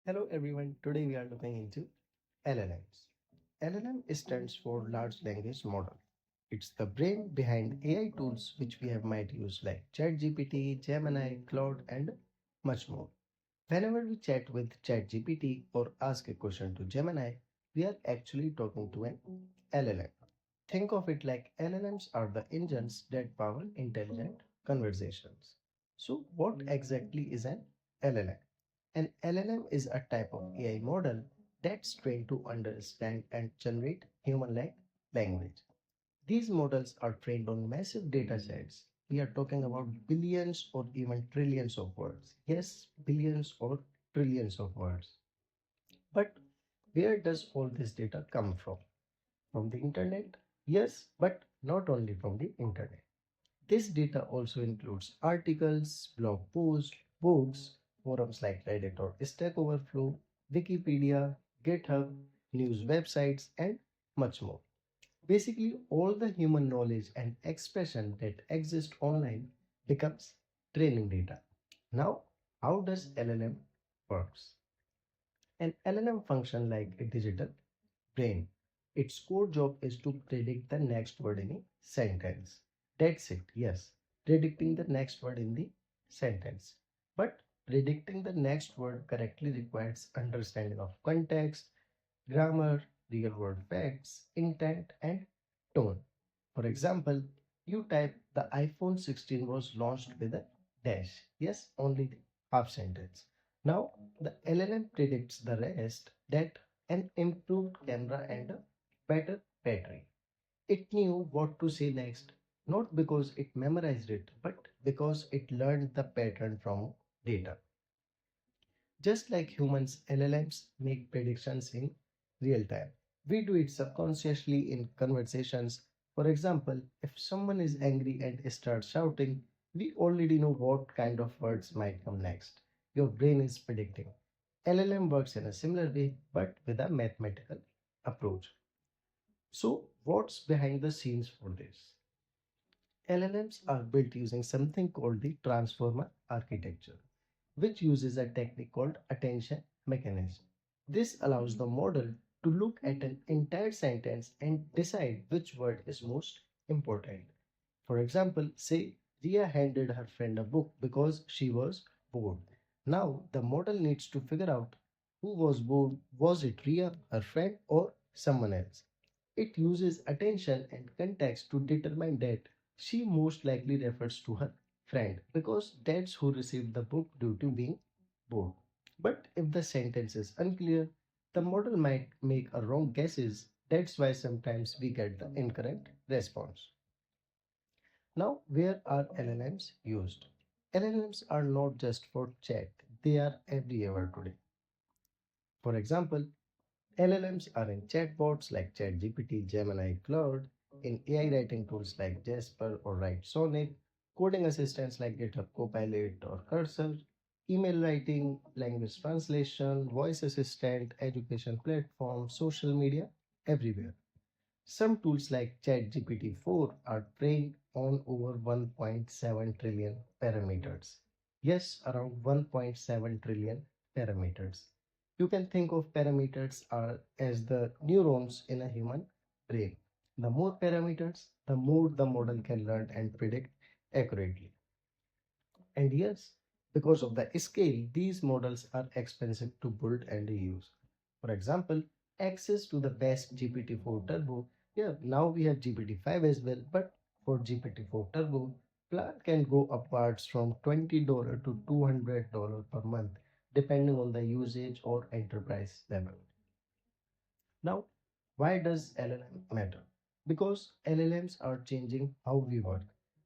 Hello everyone, today we are looking into LLMs. LLM stands for Large Language Model. It's the brain behind AI tools which we have might use like ChatGPT, Gemini, Claude and much more. Whenever we chat with ChatGPT or ask a question to Gemini, we are actually talking to an LLM. Think of it like LLMs are the engines that power intelligent conversations. So what exactly is an LLM? An LLM is a type of AI model that's trained to understand and generate human-like language. These models are trained on massive data sets. We are talking about billions or even trillions of words. Yes, billions or trillions of words. But where does all this data come from? From the internet? Yes, but not only from the internet. This data also includes articles, blog posts, books, forums like Reddit or Stack Overflow, Wikipedia, GitHub, news websites, and much more. Basically, all the human knowledge and expression that exist online becomes training data. Now, how does LLM works? An LLM function like a digital brain. Its core job is to predict the next word in a sentence. That's it, yes. Predicting the next word in the sentence. But predicting the next word correctly requires understanding of context, grammar, real world facts, intent, and tone. For example, you type the iPhone 16 was launched with a dash. Yes, only the half sentence. Now, the LLM predicts the rest that an improved camera and a better battery. It knew what to say next, not because it memorized it, but because it learned the pattern from data. Just like humans, LLMs make predictions in real time. We do it subconsciously in conversations. For example, if someone is angry and starts shouting, we already know what kind of words might come next. Your brain is predicting. LLM works in a similar way, but with a mathematical approach. So, what's behind the scenes for this? LLMs are built using something called the transformer architecture, which uses a technique called attention mechanism. This allows the model to look at an entire sentence and decide which word is most important. For example, say Ria handed her friend a book because she was bored. Now the model needs to figure out who was bored. Was it Ria, her friend, or someone else? It uses attention and context to determine that she most likely refers to her friend because that's who received the book due to being bored. But if the sentence is unclear, the model might make a wrong guesses. That's why sometimes we get the incorrect response. Now, where are LLMs used? LLMs are not just for chat, they are everywhere today. For example, LLMs are in chatbots like ChatGPT, Gemini, Claude, in AI writing tools like Jasper or Write Sonic, coding assistants like GitHub Copilot or Cursor, email writing, language translation, voice assistant, education platform, social media, everywhere. Some tools like ChatGPT 4 are trained on over 1.7 trillion parameters. Yes, around 1.7 trillion parameters. You can think of parameters as the neurons in a human brain. The more parameters, the more the model can learn and predict accurately. And yes, because of the scale, these models are expensive to build and use. For example, access to the best GPT-4 Turbo. Yeah, now we have GPT-5 as well, but for GPT-4 Turbo, plan can go upwards from $20 to $200 per month, depending on the usage or enterprise level. Now, why does LLM matter? Because LLMs are changing how we work.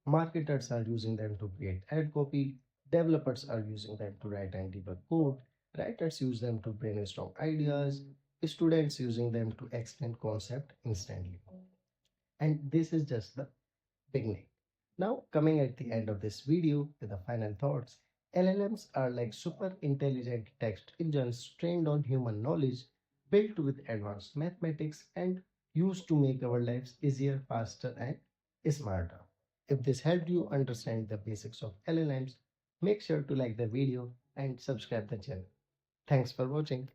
Marketers are using them to create ad copy, developers are using them to write and debug code, writers use them to brainstorm ideas, students using them to explain concept instantly. And this is just the beginning. Now, coming at the end of this video with the final thoughts, LLMs are like super intelligent text engines trained on human knowledge, built with advanced mathematics, and used to make our lives easier, faster, and smarter. If this helped you understand the basics of LLMs, make sure to like the video and subscribe the channel. Thanks for watching.